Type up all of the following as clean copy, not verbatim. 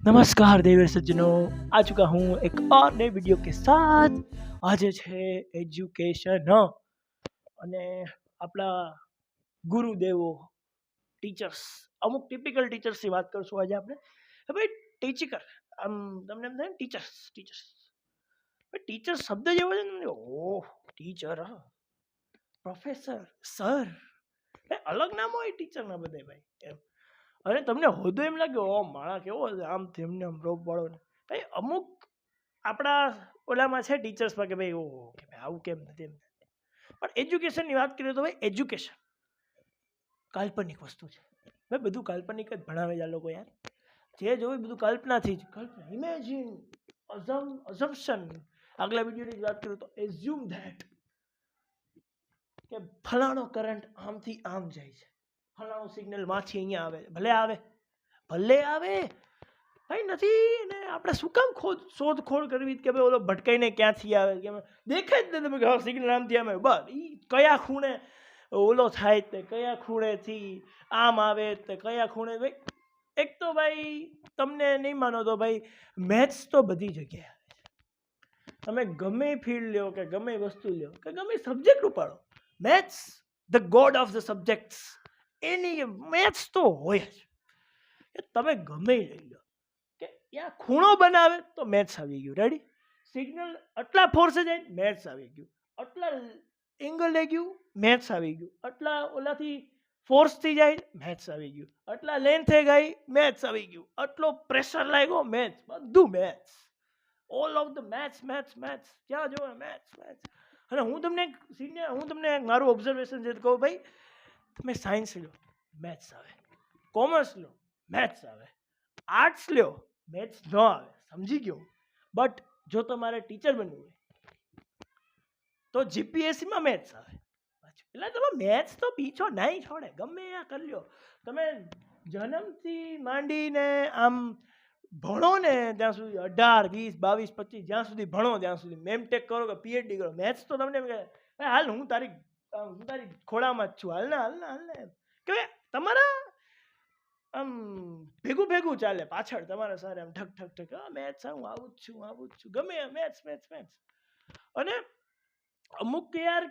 नमस्कार देवी सज्जनों, आ चुका हूँ एक और नए वीडियो के साथ। आज है एजुकेशन અને આપણા ગુરુદેવો ટીચર્સ, અમુક ટિપિકલ ટીચર્સની વાત કરશું આજે આપણે. હવે ટીચર આમ તમને એમ થાય ને ટીચર્સ ટીચર શબ્દ જેવો છે ને, ઓહ ટીચર, પ્રોફેસર, સર, અલગ નામ હોય ટીચરના બધે ભાઈ એમ. અને તમને હોદો એમ લાગે ઓ માણા કેવો છે આમ તેમને આમ રોપ વાળો ને ભાઈ. અમુક આપણા ઓલામાં છે ટીચર્સમાં કે ભાઈ ઓહો કે ભાઈ આવું કેમ નથી એમ. પણ એજ્યુકેશનની વાત કરીએ તો ભાઈ એજ્યુકેશન કાલ્પનિક વસ્તુ છે ભાઈ. બધું કાલ્પનિક જ ભણાવે છે આ લોકો યાર. જે જોયું બધું કલ્પનાથી જ. કલ્પના, ઇમેજિન, અઝમ્પશન. આગલા વિડીયોની જ વાત કરું તો એઝ્યુમ ધેટ કે ફલાણો કરંટ આમથી આમ જાય છે, ફલાણું સિગ્નલ માંથી અહીંયા આવે, ભલે આવે ભાઈ નથી. ને આપણે શું કામ શોધખોળ કરવી કે ભાઈ ઓલો ભટકાઈને ક્યાંથી આવે, કે દેખાય જ નથી કે સિગ્નલ આમથી આમ આવે. બસ એ કયા ખૂણે ઓલો થાય તે કયા ખૂણેથી આમ આવે તે કયા ખૂણે ભાઈ. એક તો ભાઈ તમને નહીં માનો તો ભાઈ મેથ્સ તો બધી જગ્યાએ આવે છે. તમે ગમે ફિલ્ડ લ્યો કે ગમે વસ્તુ લ્યો કે ગમે સબ્જેક્ટ ઉપાડો, maths the God of the subjects. Any maths તો હોય જ. તમે ગમે લઈ લો કે ત્યાં ખૂણો બનાવે તો મેથ્સ આવી ગયું. રેડી? સિગ્નલ આટલા ફોર્સે જાય મેથ્સ આવી ગયું, આટલા એંગલ લઈ ગયું મેથ્સ આવી ગયું, આટલા ઓલાથી ફોર્સથી જાય મેથ્સ આવી ગયું, આટલા લેન્થે ગઈ મેથ્સ આવી ગયું, આટલો પ્રેશર લાગ્યો મેથ્સ, બધું maths. All of the maths. ક્યાં જોવે મેથ્સ. અને હું તમને મારું ઓબ્ઝર્વેશન છે કહું ભાઈ, તમે સાયન્સ લો મેથ્સ આવે, કોમર્સ લો મેથ્સ આવે, આર્ટ્સ લ્યો મેથ્સ ન આવે, સમજી ગયો. બટ જો તમારે ટીચર બનવું હોય તો જીપીએસસીમાં મેથ્સ આવે. એટલે તમે મેથ્સ તો પીછો નહીં છોડે, ગમે આ કરી લ્યો. તમે જન્મથી માંડીને આમ ભણો ને ત્યાં સુધી 18, 20, 22, 25 જ્યાં સુધી ભણો ત્યાં સુધી, મેમટેક કરો કે પીએચડી કરો, મેથ્સ તો તમને એમ કહે હાલ હું તારી ખોળામાં જ છું, હાલ ને કે તમારા આમ ભેગું ચાલે પાછળ તમારા સારે આમ ઠક મેથ્સ હું આવું જ છું ગમે મેથ્સ. અને અમુક યાર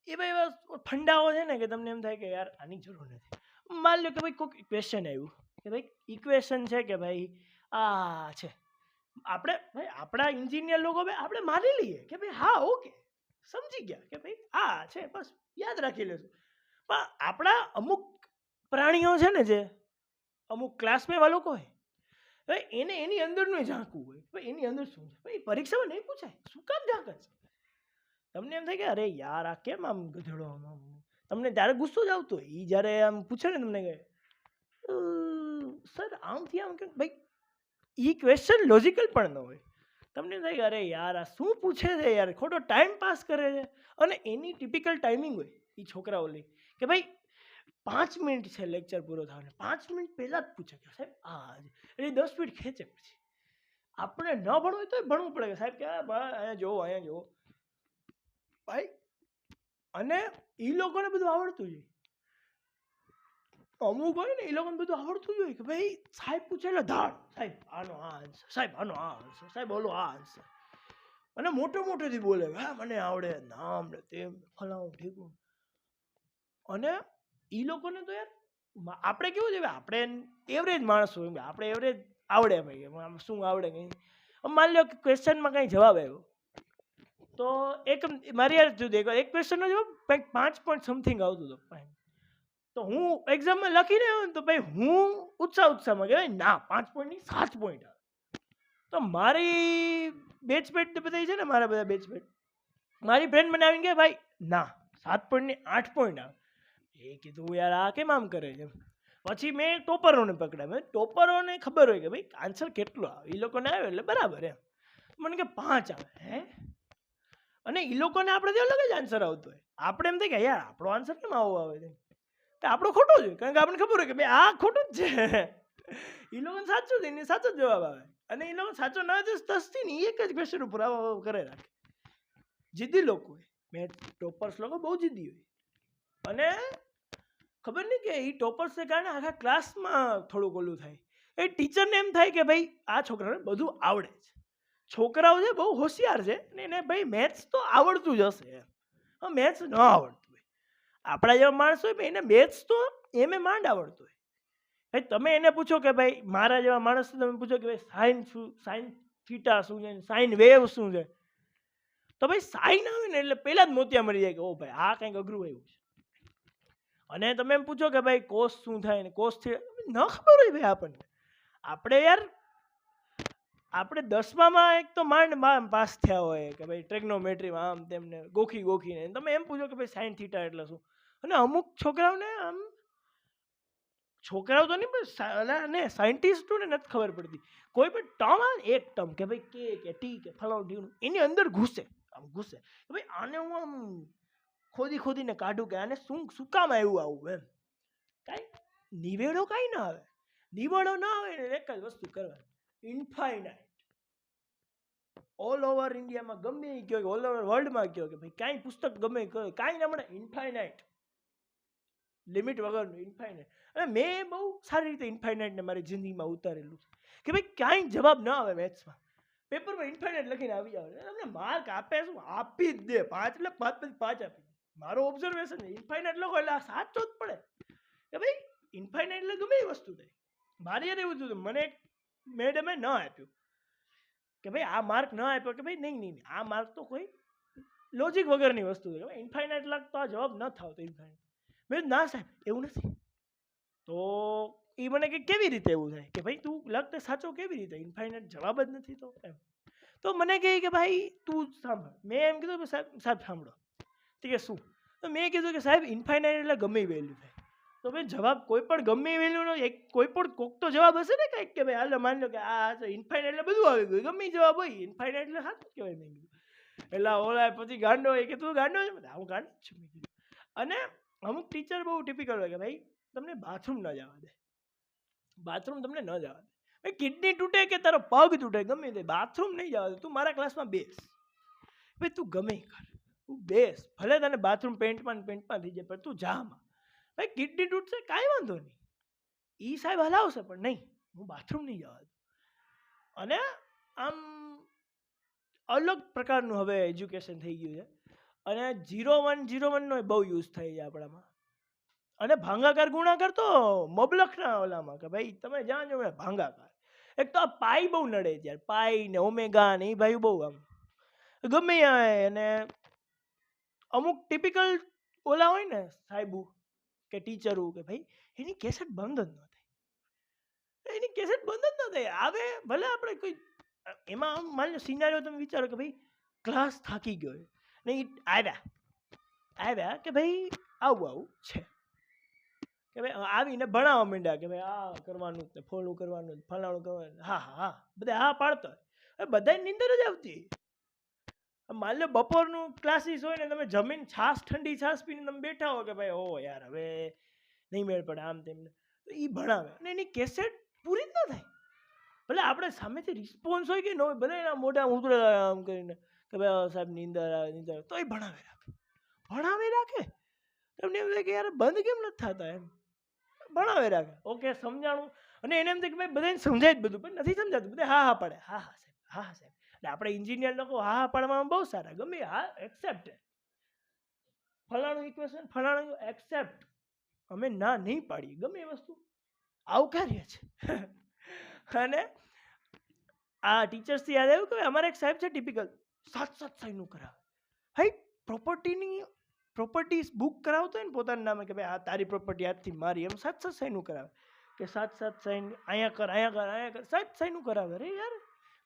એવા એવા ફંડાઓ છે ને કે તમને એમ થાય કે યાર આની જરૂર નથી. માન લો કે ભાઈ કોઈક ઇક્વેશન આવ્યું કે ભાઈ ઇક્વેશન છે કે ભાઈ આ છે, આપણે ભાઈ આપણા એન્જિનિયર લોકો ભાઈ આપણે માની લઈએ કે ભાઈ હા ઓકે સમજી ગયા કે ભાઈ આ છે, બસ યાદ રાખી લેશું. પણ આપણા અમુક પ્રાણીઓ છે ને, જે અમુક ક્લાસમાં એવા લોકો હોય ભાઈ એને એની અંદરનું ઝાંકવું હોય ભાઈ એની અંદર શું છે ભાઈ. પરીક્ષામાં નહીં પૂછાય, શું કામ ઝાંકે છે? તમને એમ થાય કે અરે યાર આ કેમ આમ ગધેડો આમ. તમને ત્યારે ગુસ્સો જ આવતો હોય. એ જ્યારે આમ પૂછે ને તમને કે સર આમથી આમ કે ભાઈ એ ક્વેશ્ચન લોજિકલ પણ ન હોય. તમને એમ થાય કે અરે યાર આ શું પૂછે છે યાર, ખોટો ટાઈમ પાસ કરે છે. અને એની ટિપિકલ ટાઈમિંગ હોય એ છોકરાઓની કે ભાઈ 5 મિનિટ છે લેક્ચર પૂરો થવાનો, 5 મિનિટ પહેલાં જ પૂછે કે સાહેબ આ એટલે 10 મિનિટ ખેંચે. પછી આપણે ન ભણવું હોય તો ભણવું પડે કે સાહેબ કે અહીંયા જોવો ભાઈ. અને એ લોકોને બધું આવડતું હોય, અમુક હોય ને એ લોકોને બધું આવડતું જ હોય કે ભાઈ સાહેબ પૂછે એટલે ધાડ, સાહેબ આનો આ આન્સર, સાહેબ આનો આ આન્સર, સાહેબ ઓલો આ આન્સર. અને મોટેથી બોલે હા મને આવડે નામ ને તેમ ફલાણું ઠીકું. અને એ લોકોને તો યાર આપણે કેવું છે, આપણે એવરેજ માણસ હોય, આપણે એવરેજ આવડે ભાઈ શું આવડે કંઈ. માની લો કે ક્વેશ્ચનમાં કંઈ જવાબ આવ્યો તો એક મારી યાર જુદી એક ક્વેશ્ચનનો જવાબ કંઈક 5 પોઈન્ટ સમથિંગ આવતું હતું. તો હું એક્ઝામમાં લખીને આવ્યો ને તો ભાઈ હું ઉત્સાહમાં કહેવાય ના 5 પોઈન્ટ નહીં 7 પોઈન્ટ આવે. તો મારી બેચમેટ બધા છે ને, મારા બધા બેચમેટ, મારી ફ્રેન્ડ મને આવીને કહે ભાઈ ના 7 પોઈન્ટ નહીં 8 પોઈન્ટ આવે. એ કીધું યાર આ કેમ આમ કરે છે. પછી મેં ટોપરોને પકડ્યા. ટોપરોને ખબર હોય કે ભાઈ આન્સર કેટલો આવે, એ લોકોને આવે એટલે બરાબર એમ. મને કે 5 આવે. હે? અને એ લોકોને આપણે અલગ જ આન્સર આવતો હોય. આપણે એમ થાય કે યાર આપણો આન્સર કેમ આવો આવે છે, તો આપણો ખોટો જ હોય, કારણ કે આપણને ખબર હોય કે ભાઈ આ ખોટું જ છે. એ લોકોને સાચું જ, એને સાચો જ જવાબ આવે. અને એ લોકો સાચો ના જ તસ્તી નહીં એક જ ક્વેશ્ચન ઉપર કરે રાખે. જીદ્દી લોકો હોય, મેં ટોપર્સ લોકો બહુ જીદ્દી હોય. અને ખબર નહીં કે એ ટોપર્સને કારણે આખા ક્લાસમાં થોડુંક ઓલું થાય એ ટીચરને એમ થાય કે ભાઈ આ છોકરાને બધું આવડે છે, છોકરાઓ છે બહુ હોશિયાર છે ને એને ભાઈ મેથ્સ તો આવડતું જ હશે. હા, મેથ્સ ન આવડતું હોય, આપણા જેવા માણસ હોય એને મેથ્સ તો એમે માંડ આવડતું હોય. ભાઈ તમે એને પૂછો કે ભાઈ મારા જેવા માણસ તમે પૂછો કે ભાઈ સાઇન શું, સાઇન થીટા શું છે, સાઇન વેવ શું છે, તો ભાઈ સાઇન આવે ને એટલે પહેલા જ મોતિયા મરી જાય કે ઓ ભાઈ આ કંઈક અઘરું આવ્યું છે. અને તમે એમ પૂછો કે ભાઈ કોસ શું થાય ને કોસ થી ન ખબર હોય ભાઈ આપણને. આપણે યાર આપણે 10માં એક તો માંડ પાસ થયા હોય કે ભાઈ ટ્રેગ્નોમેટ્રીમાં આમ તેમને ગોખીને તમે એમ પૂછો કે ભાઈ સાઇન થીટા એટલે શું. અને અમુક છોકરાઓને આમ છોકરાઓ તો નહીં પણ સાયન્ટિસ્ટોને નથી ખબર પડતી, કોઈ પણ ટર્મ આવે એક ટર્મ કે ભાઈ કે ટી કે ફલાણું એની અંદર ઘૂસે કે ભાઈ આને હું આમ ખોદીને કાઢું કે આને શું કામ આવ્યું આવું એમ. કાંઈ નિવેડો કાંઈ ના આવે, નિવેડો ના આવે ને એક જ વસ્તુ કરવાની, ઇન્ફાઇનાઇટ. ઓલ ઓવર ઇન્ડિયામાં ગમે એ કહો કે ઓલ ઓવર વર્લ્ડમાં કહો કે ભાઈ કાંઈ પુસ્તક ગમે કહો કાંઈ ના મળે, ઇન્ફાઇનાઇટ, લિમિટ વગરનું ઇન્ફાઇનાઇટ. અને મેં બહુ સારી રીતે ઇન્ફાઇનાઇટને મારી જિંદગીમાં ઉતારેલું છે કે ભાઈ કાંઈ જવાબ ન આવે મેથ્સમાં, પેપરમાં ઇન્ફાઇનાઇટ લખીને આવી આવે, તમને માર્ક આપે શું આપી જ દે, 5 એટલે 5 આપી દે. મારો ઓબ્ઝર્વેશન છે, ઇન્ફાઇનાઇટ લખો એટલે આ સાચો જ પડે કે ભાઈ ઇન્ફાઇનાઇટ એટલે ગમે એ વસ્તુ થાય. મારી યાર એવું થયું, મને એક મેડમે ન આપ્યું કે ભાઈ આ માર્ક ન આપ્યો કે ભાઈ નહીં આ માર્ક તો કોઈ લોજિક વગરની વસ્તુ છે, ઇન્ફાઇનાઇટ લખતો આ જવાબ ન થાવ તો ઇન્ફાઇનાઇટ. મેં ના સાહેબ એવું નથી. તો એ મને કે કેવી રીતે એવું થાય કે ભાઈ તું લખતે સાચો કેવી રીતે, ઇન્ફાઇનાઇટ જવાબ જ નથી તો એમ. તો મને કહે કે ભાઈ તું સાંભળ. મેં એમ કીધું સાહેબ સાંભળો. તો કે શું? તો મેં કીધું કે સાહેબ ઇન્ફાઇનાઇટ એટલે ગમે એ વેલ્યુ થાય. તો ભાઈ જવાબ કોઈ પણ ગમે એ વેલ્યુનો કોઈ પણ કોક તો જવાબ હશે ને કંઈક કે ભાઈ હાલો માની લો કે આ ઇન્ફાઇનાઇટ એટલે બધું આવી ગયું, ગમે જવાબ હોય ઇન્ફાઇનાઇટ એટલે સાચું કહેવાય. મેં કીધું એટલે ઓલા પછી ગાંડો હોય કે તું ગાંડો છે, હું ગાંડો જ છું મેં કીધું. અને અમુક ટીચર બહુ ટિપિકલ હોય કે ભાઈ તમને બાથરૂમ ન જવા દે, બાથરૂમ તમને ન જવા દે, ભાઈ કિડની તૂટે કે તારો પગ તૂટે ગમે તે બાથરૂમ નહીં જવા દે, તું મારા ક્લાસમાં બેસ, ભાઈ તું ગમે કર તું બેસ, ભલે તને બાથરૂમ પેન્ટમાં થઈ જાય પણ તું જામાં. ભાઈ કિડની તૂટશે કાંઈ વાંધો નહીં, એ સાહેબ હલાવશે પણ નહીં હું બાથરૂમ નહીં જવા દઉં. અને આમ અલગ પ્રકારનું હવે એજ્યુકેશન થઈ ગયું છે. અને 0-1-0-1 નો બહુ યુઝ થાય છે આપણામાં. અને ભાંગાકાર ગુણાકાર તો મબલખના ઓલામાં કે ભાઈ તમે જાણો ભાંગાકાર, એક તો આ પાઈ બહુ નડે છે યાર, પાઈ ને ઓમેગા ને એ ભાઈ બહુ આમ ગમે અને અમુક ટિપિકલ ઓલા હોય ને સાહેબુ કે ટીચરો કે ભાઈ એની કેસેટ બંધ જ ન થાય, એની કેસેટ બંધ જ ન થાય. આવે ભલે આપણે કોઈ એમાં માની લો સિનારીઓ તમે વિચારો કે ભાઈ ક્લાસ થાકી ગયો ને એ આવ્યા કે ભાઈ આવું છે કે ભાઈ આવીને ભણાવવા માંડ્યા કે ભાઈ આ કરવાનું જ ફોલું કરવાનું ફલાણું કરવાનું, હા બધા હા પાડતો હોય, બધાની નીંદર જ આવતી. માની લો બપોરનું ક્લાસીસ હોય ને તમે જમીન છાશ ઠંડી છાશ પીને તમે બેઠા હો કે ભાઈ ઓ યાર હવે નહીં મેળ પડે આમ તેમને, તો એ ભણાવે અને એની કેસેટ પૂરી જ ન થાય. ભલે આપણે સામેથી રિસ્પોન્સ હોય કે ન હોય, ભલે એના મોઢા ઉતરે આમ કરીને કે ભાઈ સાહેબ નીંદર તો એ ભણાવે રાખે. તમને એમ થાય કે યાર બંધ કેમ નથી થતા, એમ ભણાવે રાખે. ઓકે સમજાણું. અને એને એમ થાય કે ભાઈ બધાને સમજાય જ બધું પણ નથી સમજાતું, બધા હા પાડે, હા સાહેબ. એટલે આપણે એન્જિનિયર લોકો હા પાડવામાં બહુ સારા, ગમે હા એક્સેપ્ટ, ફલાણું ઇક્વેશન ફલાણું એક્સેપ્ટ, અમે ના નહીં પાડીએ ગમે એ વસ્તુ આવકાર્ય છે. અને આ ટીચર્સથી યાદ આવ્યું કે અમારે એક સાહેબ છે ટિપિકલ 7 સાઈનનું કરાવે. હાઈ પ્રોપર્ટીઝ બુક કરાવતો હોય ને પોતાના નામે કે ભાઈ આ તારી પ્રોપર્ટી આજથી મારી, એમ 7 સાઈનનું કરાવે કે 7 સાઈન અહીંયા કર 7 સાઈનનું કરાવે. અરે યાર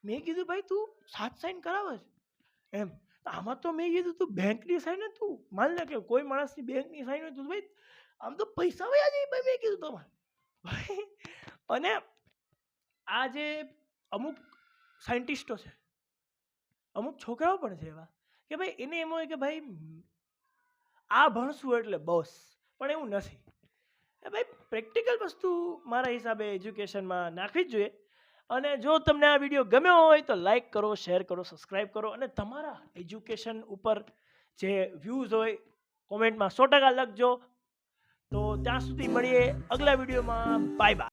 મેં કીધું ભાઈ તું 7 સાઈન કરાવે છે એમ, આમાં તો મેં કીધું તું બેંકની સાઈન તું માન લે કે કોઈ માણસની બેંકની સાઈન હોય તો ભાઈ આમ તો પૈસા વયા જાય ભાઈ, મેં કીધું તમારે ભાઈ. અને આ જે અમુક સાયન્ટિસ્ટો છે, અમુક છોકરાઓ પણ છે એવા કે ભાઈ એને એમ હોય કે ભાઈ આ ભણશું એટલે બસ, પણ એવું નથી. ભાઈ પ્રેક્ટિકલ વસ્તુ મારા હિસાબે એજ્યુકેશનમાં નાખવી જ જોઈએ. અને જો તમને આ વિડીયો ગમ્યો હોય તો લાઈક કરો, શેર કરો, સબસ્ક્રાઈબ કરો અને તમારા એજ્યુકેશન ઉપર જે વ્યૂઝ હોય કોમેન્ટમાં 100% લખજો. તો ત્યાં સુધી મળીએ અગલા વિડીયોમાં. Bye bye.